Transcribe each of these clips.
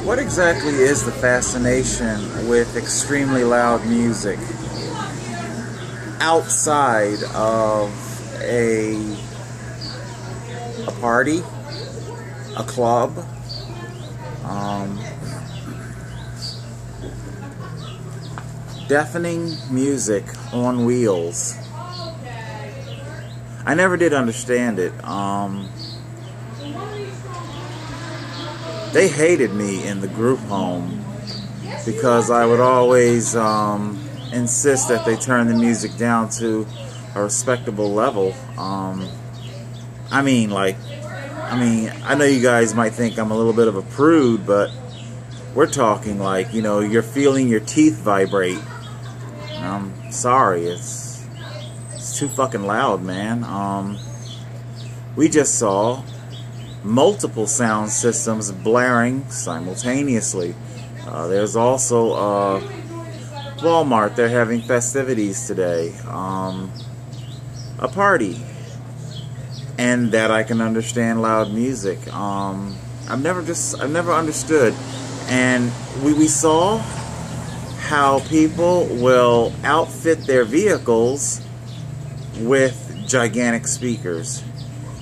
What exactly is the fascination with extremely loud music outside of a party, a club, deafening music on wheels? I never did understand it. They hated me in the group home because I would always insist that they turn the music down to a respectable level. I know you guys might think I'm a little bit of a prude, but we're talking like, you know, you're feeling your teeth vibrate. I'm sorry, it's too fucking loud, man. We just saw multiple sound systems blaring simultaneously. There's also Walmart. They're having festivities today. A party. And that I can understand loud music. I've never understood. And we saw how people will outfit their vehicles with gigantic speakers.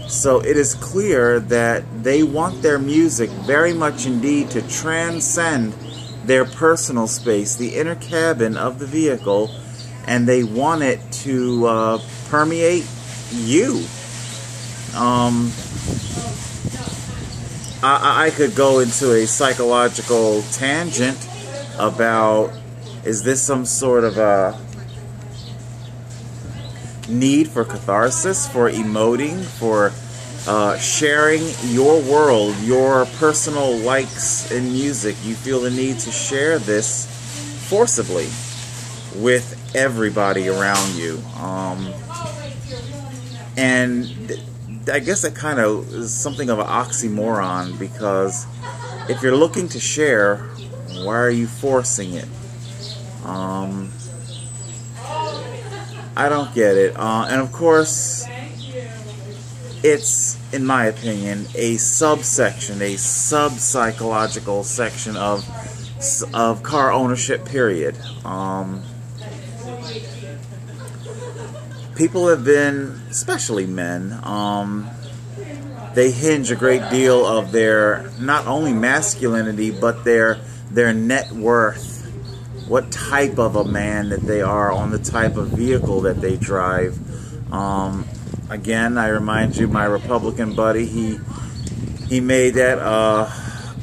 So it is clear that they want their music very much indeed to transcend their personal space, the inner cabin of the vehicle, and they want it to permeate you. I could go into a psychological tangent about, is this some sort of a need for catharsis, for emoting, for sharing your world, your personal likes in music? You feel the need to share this forcibly with everybody around you. And I guess that kind of is something of an oxymoron, because if you're looking to share, why are you forcing it? I don't get it. And of course, it's, in my opinion, a subsection, a sub-psychological section of car ownership, period. People have been, especially men, they hinge a great deal of their, not only masculinity, but their net worth. What type of a man that they are on the type of vehicle that they drive. Again, I remind you, my Republican buddy, he made that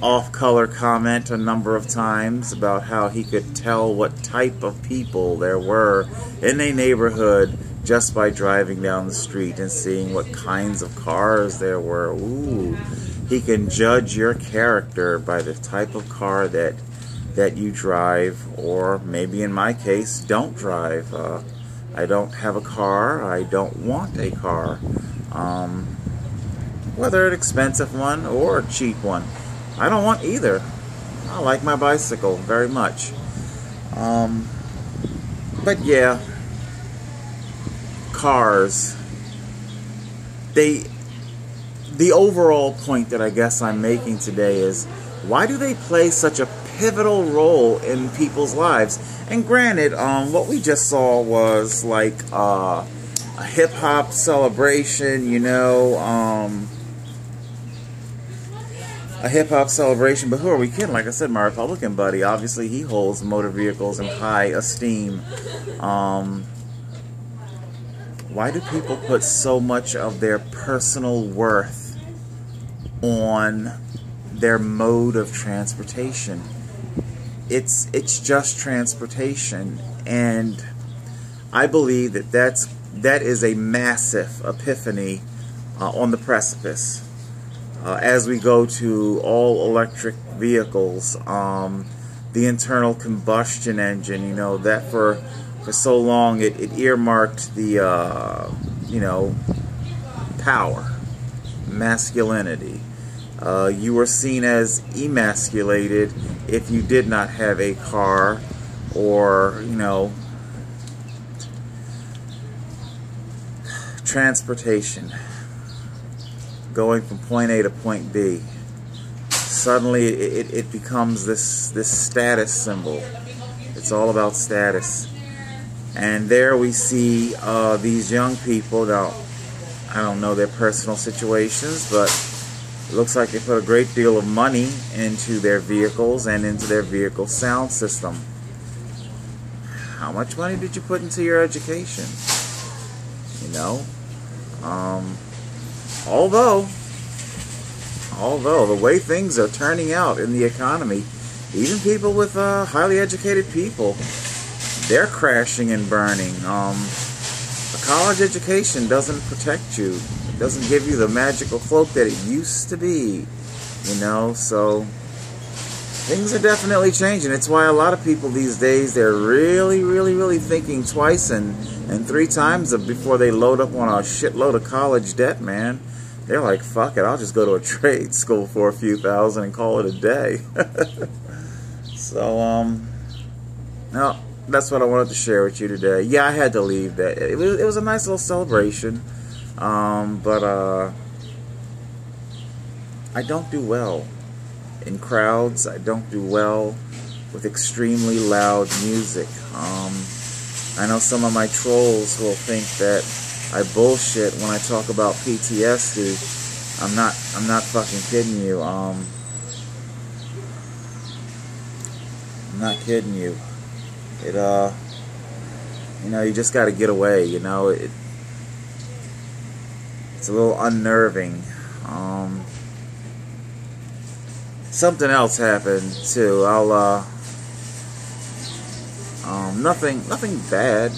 off-color comment a number of times about how he could tell what type of people there were in a neighborhood just by driving down the street and seeing what kinds of cars there were. Ooh, he can judge your character by the type of car that you drive, or maybe in my case, don't drive. I don't have a car. I don't want a car. Whether an expensive one or a cheap one, I don't want either. I like my bicycle very much. But yeah, cars. The overall point that I guess I'm making today is, why do they play such a pivotal role in people's lives? And granted, what we just saw was like a hip-hop celebration, you know, a hip-hop celebration, but who are we kidding? Like I said, my Republican buddy, obviously he holds motor vehicles in high esteem. Why do people put so much of their personal worth on their mode of transportation? it's just transportation, and I believe that is a massive epiphany on the precipice as we go to all electric vehicles. The internal combustion engine, you know, that for so long it earmarked the you know, power, masculinity. You were seen as emasculated if you did not have a car, or, you know, transportation, going from point A to point B. Suddenly it becomes this status symbol. It's all about status. And there we see these young people. Now, I don't know their personal situations, but it looks like they put a great deal of money into their vehicles and into their vehicle sound system. How much money did you put into your education? You know? Although the way things are turning out in the economy, even people with highly educated people, they're crashing and burning. A college education doesn't protect you. It doesn't give you the magical cloak that it used to be, you know. So things are definitely changing. It's why a lot of people these days, they're really thinking twice and three times before they load up on a shitload of college debt, man. They're like, fuck it, I'll just go to a trade school for a few thousand and call it a day. So, no, that's what I wanted to share with you today. Yeah, I had to leave that. It was a nice little celebration. But I don't do well in crowds. I don't do well with extremely loud music. I know some of my trolls will think that I bullshit when I talk about PTSD. I'm not fucking kidding you. I'm not kidding you. It you know, you just got to get away, you know. It's a little unnerving. Something else happened too. I'll nothing bad,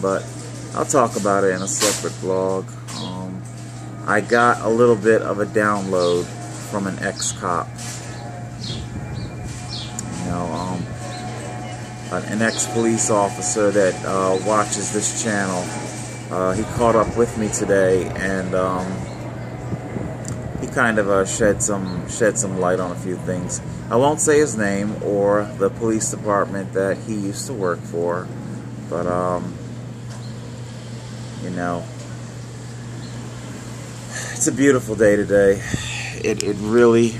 but I'll talk about it in a separate blog. I got a little bit of a download from an ex-cop. You know, an ex-police officer that watches this channel. He caught up with me today, and he kind of shed some light on a few things. I won't say his name or the police department that he used to work for, but you know, it's a beautiful day today. It really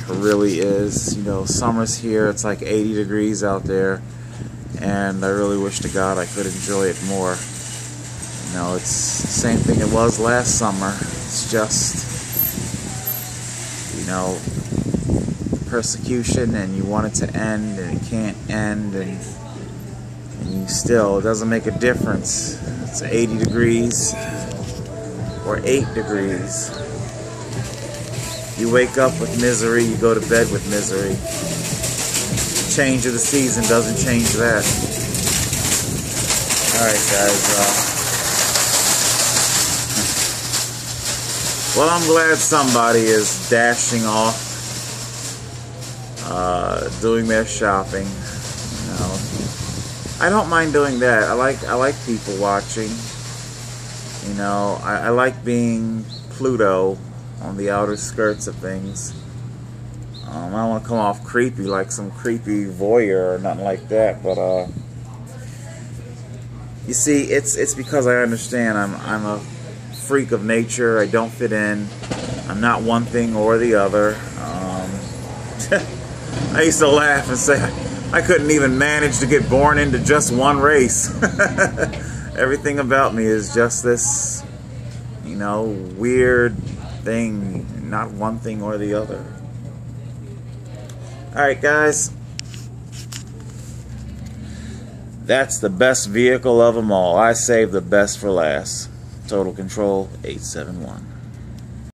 is. You know, summer's here. It's like 80 degrees out there, and I really wish to God I could enjoy it more. You know, it's the same thing it was last summer. It's just, you know, persecution, and you want it to end, and it can't end, and you still, it doesn't make a difference. It's 80 degrees or 8 degrees. You wake up with misery, you go to bed with misery. The change of the season doesn't change that. Alright, guys, well, I'm glad somebody is dashing off, doing their shopping. You know, I don't mind doing that. I like people watching. You know, I like being Pluto on the outer skirts of things. I don't want to come off creepy like some creepy voyeur or nothing like that, but you see, it's because I understand I'm a freak of nature. I don't fit in. I'm not one thing or the other. I used to laugh and say I couldn't even manage to get born into just one race. Everything about me is just this, you know, weird thing, not one thing or the other. Alright, guys, that's the best vehicle of them all. I saved the best for last. Total Control 871.